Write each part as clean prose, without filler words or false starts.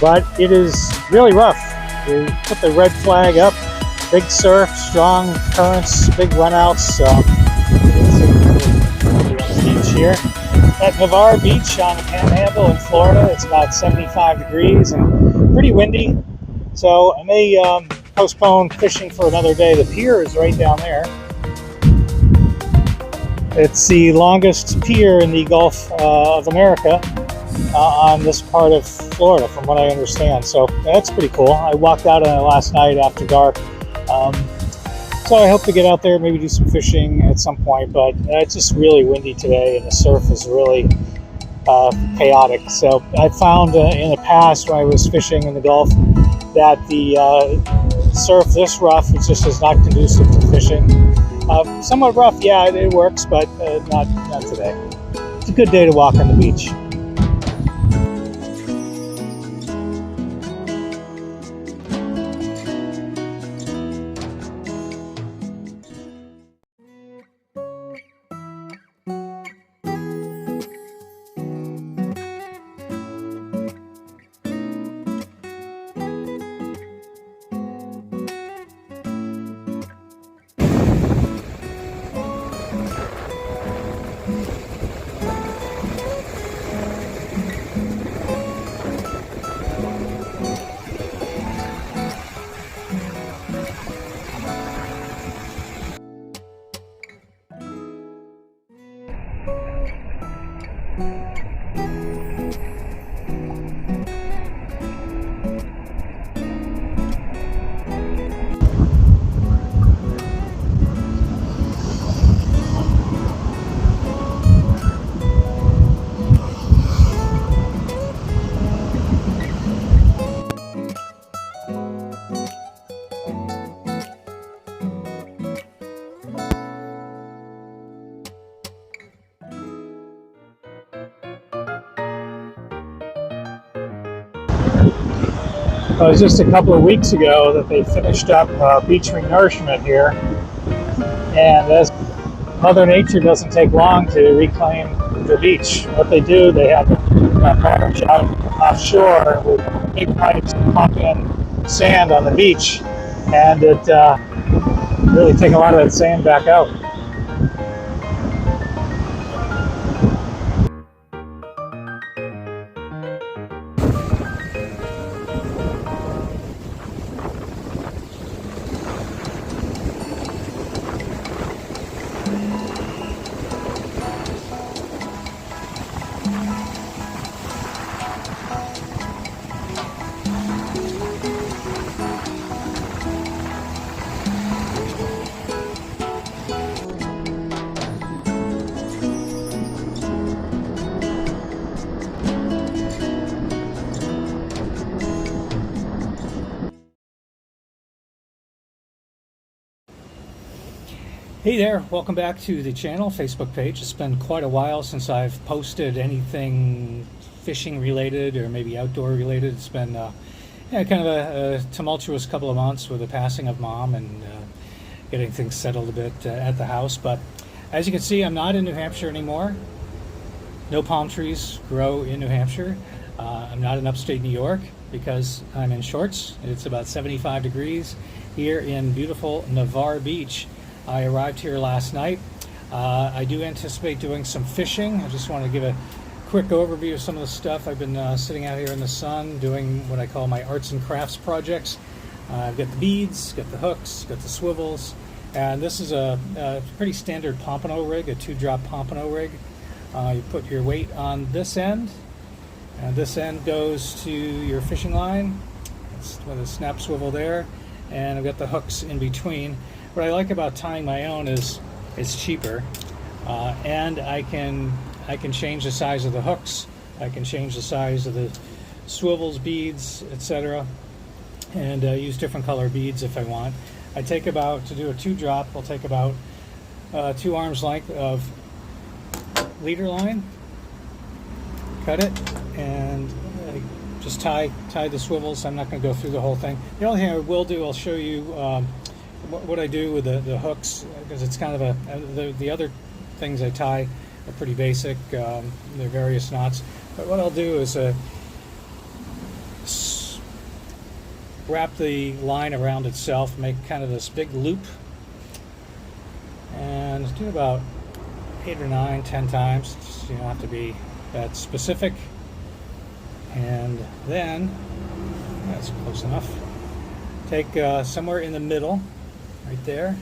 but it is really rough. We put the red flag up, big surf, strong currents, big runouts. Beach here at Navarre Beach on the Panhandle in Florida. It's about 75 degrees and pretty windy, so I may postpone fishing for another day. The pier is right down there. It's the longest pier in the Gulf of America on this part of Florida, from what I understand. So that's pretty cool. I walked out on it last night after dark. So I hope to get out there, maybe do some fishing at some point, but it's just really windy today and the surf is really chaotic. So I found in the past when I was fishing in the Gulf that the surf this rough just is not conducive to fishing. Somewhat rough, yeah, it works, but not today. It's a good day to walk on the beach. It was just a couple of weeks ago that they finished up beach renourishment here, and as Mother Nature doesn't take long to reclaim the beach, what they do, they have a barge out offshore with big pipes pump in sand on the beach, and it really take a lot of that sand back out. Hey there, welcome back to the channel, Facebook page. It's been quite a while since I've posted anything fishing related or maybe outdoor related. It's been kind of a tumultuous couple of months with the passing of Mom and getting things settled a bit at the house. But as you can see, I'm not in New Hampshire anymore. No palm trees grow in New Hampshire. I'm not in upstate New York because I'm in shorts. It's about 75 degrees here in beautiful Navarre Beach. I arrived here last night. I do anticipate doing some fishing. I just want to give a quick overview of some of the stuff. I've been sitting out here in the sun doing what I call my arts and crafts projects. I've got the beads, got the hooks, got the swivels, and this is a pretty standard pompano rig, a 2-drop pompano rig. You put your weight on this end, and this end goes to your fishing line. It's with a snap swivel there, and I've got the hooks in between. What I like about tying my own is it's cheaper, and I can change the size of the hooks. I can change the size of the swivels, beads, etc., and use different color beads if I want. I take about, to do a 2-drop, I'll take about 2 arms length of leader line, cut it, and just tie the swivels. I'm not going to go through the whole thing. The only thing I will do, I'll show you what I do with the hooks, because it's kind of the other things I tie are pretty basic. They're various knots, but what I'll do is wrap the line around itself, make kind of this big loop, and do about 8 or 9, 10 times. You don't have to be that specific. And then, that's close enough. Take somewhere in the middle, right there.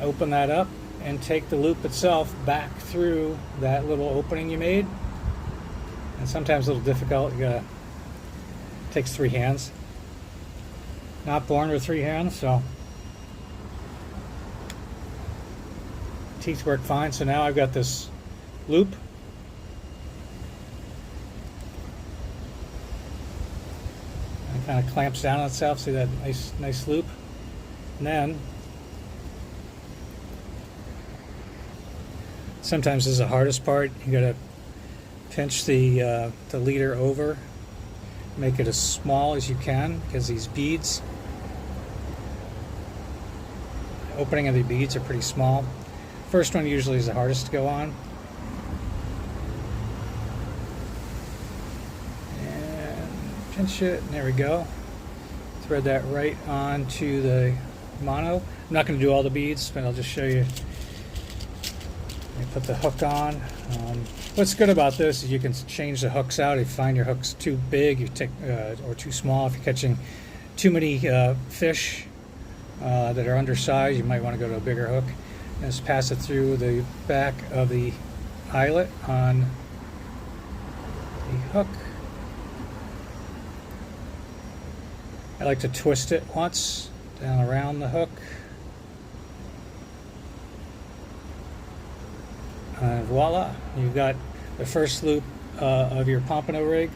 Open that up and take the loop itself back through that little opening you made. And sometimes a little difficult. You gotta, takes 3 hands. Not born with 3 hands, so teeth work fine. So now I've got this loop. It kind of clamps down on itself. See that nice loop? And then sometimes this is the hardest part. You gotta pinch the leader over, make it as small as you can, because these beads, the opening of the beads are pretty small. First one usually is the hardest to go on. And pinch it, and there we go. Thread that right onto the mono. I'm not going to do all the beads, but I'll just show you. Put the hook on. What's good about this is you can change the hooks out. If you find your hook's too big, you take or too small. If you're catching too many fish that are undersized, you might want to go to a bigger hook. And just pass it through the back of the eyelet on the hook. I like to twist it once down around the hook. And voila, you've got the first loop of your pompano rig,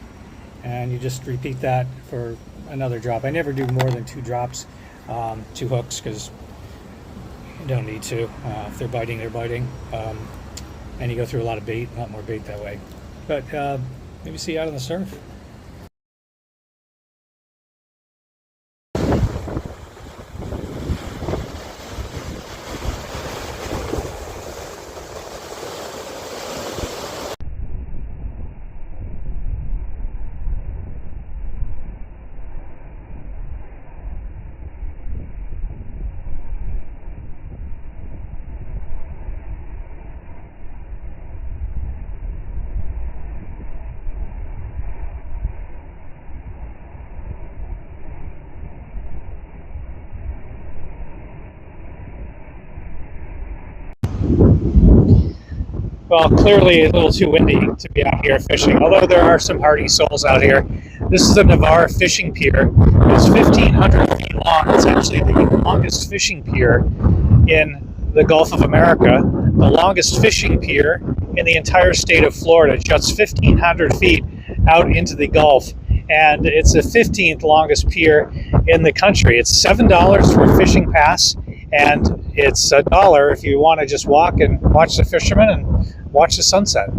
and you just repeat that for another drop. I never do more than 2 drops, 2 hooks, because you don't need to. If they're biting, they're biting. And you go through a lot more bait that way. But maybe see you out on the surf. Well, clearly a little too windy to be out here fishing, although there are some hardy souls out here. This is the Navarre Fishing Pier. It's 1,500 feet long. It's actually the longest fishing pier in the Gulf of America. The longest fishing pier in the entire state of Florida. It juts 1,500 feet out into the Gulf. And it's the 15th longest pier in the country. It's $7 for a fishing pass, and it's $1 if you want to just walk and watch the fishermen and watch the sunset.